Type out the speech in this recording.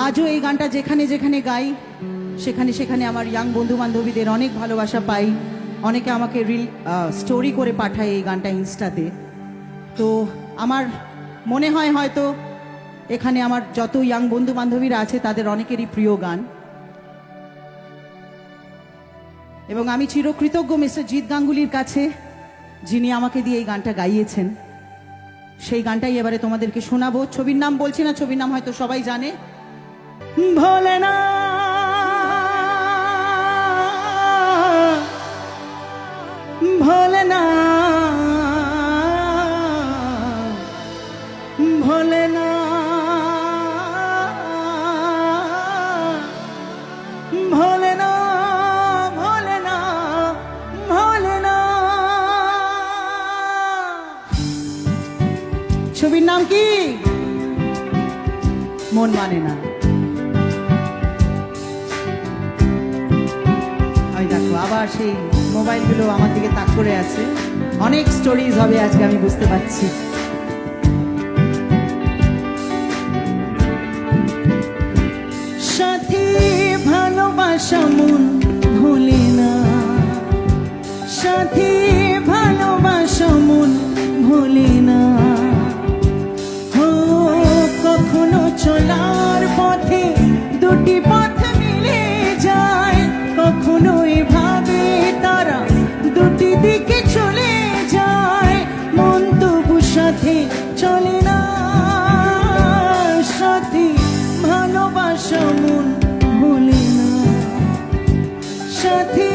আজও এই গানটা যেখানে যেখানে গাই সেখানে সেখানে আমার ইয়াং বন্ধু বান্ধবীদের অনেক ভালোবাসা পাই। অনেকে আমাকে রিল স্টোরি করে পাঠায় এই গানটা ইনস্টাতে। তো আমার মনে হয় হয়তো এখানে আমার যত ইয়াং বন্ধু বান্ধবীরা আছে তাদের অনেকেরই প্রিয় গান, এবং আমি চিরকৃতজ্ঞ মিস্টার জিৎ গাঙ্গুলির কাছে যিনি আমাকে দিয়ে এই গানটা গাইয়েছেন। সেই গানটাই এবারে তোমাদেরকে শোনাবো। ছবির নাম বলছি না, ছবির নাম হয়তো সবাই জানে, ভোলেনা ভোলেনা ভোলেনা ভোলেনা ভোলেনা ভোলেনা। ছবির নাম কি? মন মানে না। ওই দেখো আবার সেই মোবাইলগুলো আমার দিকে তাক করে আছে। অনেক স্টোরিজ হবে আজকে, আমি বুঝতে পারছি। সাথী ভালোবাসা মন ভোলে না, সাথী ভালোবাসা মন ভোলে না। ও কখনো চলার পথে দুটি পথ মিলে যায়, কখনো এভাবে তারা দুটি দিকে চলে যায়, মন তবু সাথে চলে না। সাথী ভালোবাসা মন ভোলে না, সাথী